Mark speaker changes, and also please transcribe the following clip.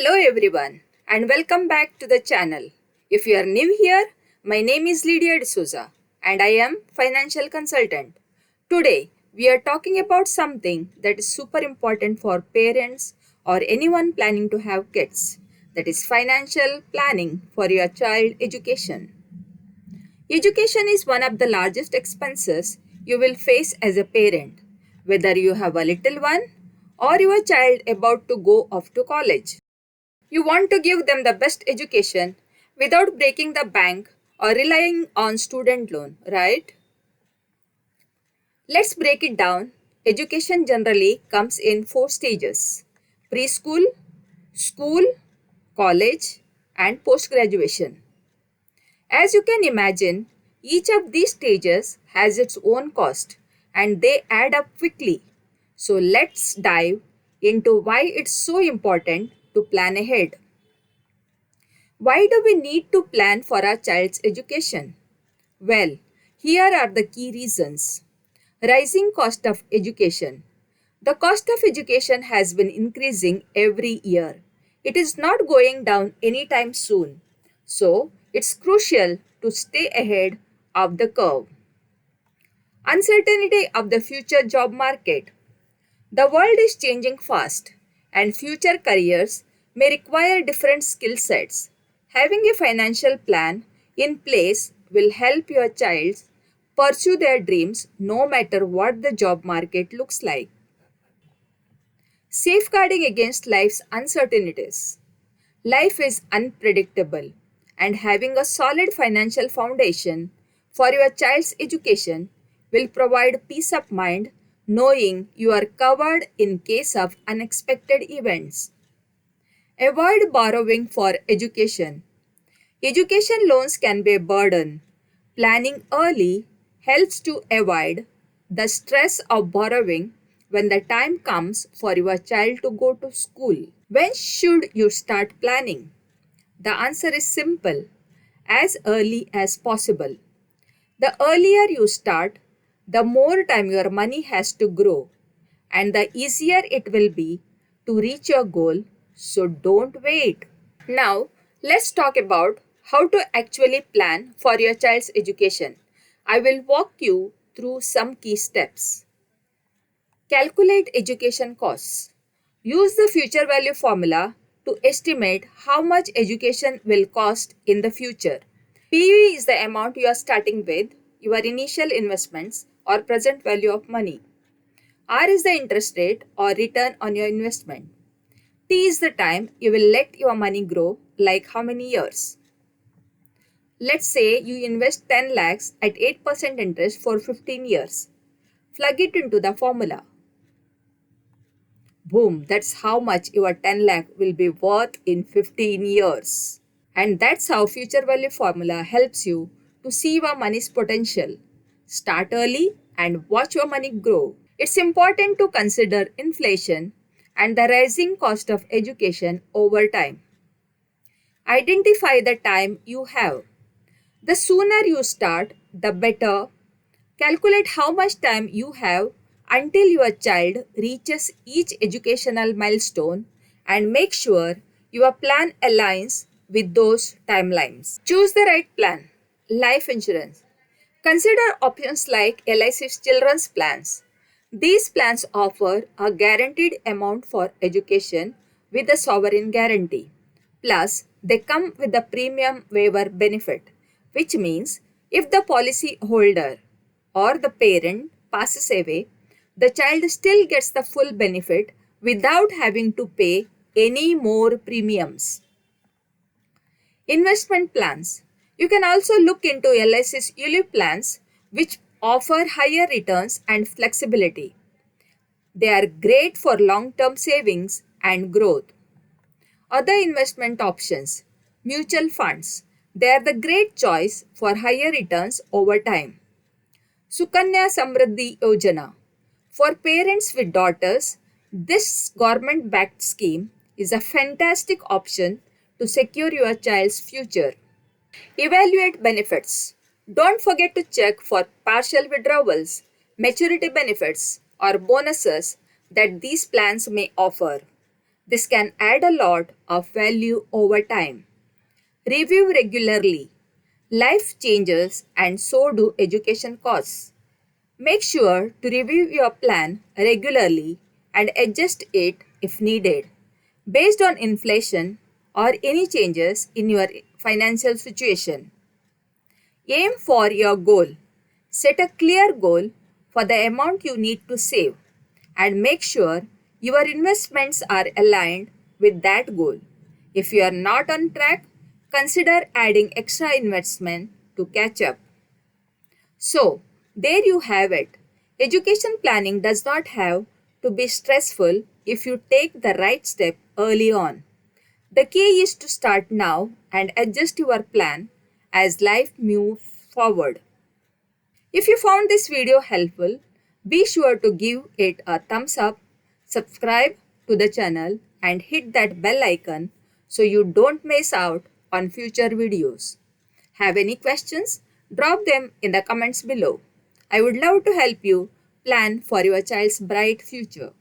Speaker 1: Hello everyone and welcome back to the channel. If you are new here, my name is Leediya and I am financial consultant. Today we are talking about something that is super important for parents or anyone planning to have kids. That is financial planning for your child education. Education is one of the largest expenses you will face as a parent, whether you have a little one or your child about to go off to college. You want to give them the best education without breaking the bank or relying on student loan, right? Let's break it down. Education generally comes in four stages: preschool, school, college, and post graduation. As you can imagine, each of these stages has its own cost and they add up quickly. So let's dive into why it's so important to plan ahead. Why do we need to plan for our child's education? Well, here are the key reasons. Rising cost of education. The cost of education has been increasing every year. It is not going down anytime soon. So, it's crucial to stay ahead of the curve. Uncertainty of the future job market. The world is changing fast, and future careers may require different skill sets. Having a financial plan in place will help your child pursue their dreams no matter what the job market looks like. Safeguarding against life's uncertainties. Life is unpredictable, and having a solid financial foundation for your child's education will provide peace of mind knowing you are covered in case of unexpected events. Avoid borrowing for education. Education loans can be a burden. Planning early helps to avoid the stress of borrowing when the time comes for your child to go to school. When should you start planning? The answer is simple: as early as possible. The earlier you start, the more time your money has to grow, and the easier it will be to reach your goal, so don't wait. Now, let's talk about how to actually plan for your child's education. I will walk you through some key steps. Calculate education costs. Use the future value formula to estimate how much education will cost in the future. PV is the amount you are starting with, your initial investments or present value of money. R is the interest rate or return on your investment. T is the time you will let your money grow, like how many years. Let's say you invest 10 lakhs at 8% interest for 15 years. Plug it into the formula. Boom, that's how much your 10 lakh will be worth in 15 years. And that's how future value formula helps you to see your money's potential. Start early and watch your money grow. It's important to consider inflation and the rising cost of education over time. Identify the time you have. The sooner you start, the better. Calculate how much time you have until your child reaches each educational milestone and make sure your plan aligns with those timelines. Choose the right plan. Life insurance. Consider options like LIC's children's plans. These plans offer a guaranteed amount for education with a sovereign guarantee. Plus, they come with a premium waiver benefit, which means if the policy holder or the parent passes away, the child still gets the full benefit without having to pay any more premiums. Investment plans. You can also look into LIC's ULIP plans, which offer higher returns and flexibility. They are great for long-term savings and growth. Other investment options. Mutual funds. They are the great choice for higher returns over time. Sukanya Samriddhi Yojana. For parents with daughters, this government-backed scheme is a fantastic option to secure your child's future. Evaluate benefits. Don't forget to check for partial withdrawals, maturity benefits, or bonuses that these plans may offer. This can add a lot of value over time. Review regularly. Life changes and so do education costs. Make sure to review your plan regularly and adjust it if needed, based on inflation or any changes in your financial situation. Aim for your goal. Set a clear goal for the amount you need to save and make sure your investments are aligned with that goal. If you are not on track, consider adding extra investment to catch up. So, there you have it. Education planning does not have to be stressful if you take the right step early on. The key is to start now and adjust your plan as life moves forward. If you found this video helpful, be sure to give it a thumbs up, subscribe to the channel and hit that bell icon so you don't miss out on future videos. Have any questions? Drop them in the comments below. I would love to help you plan for your child's bright future.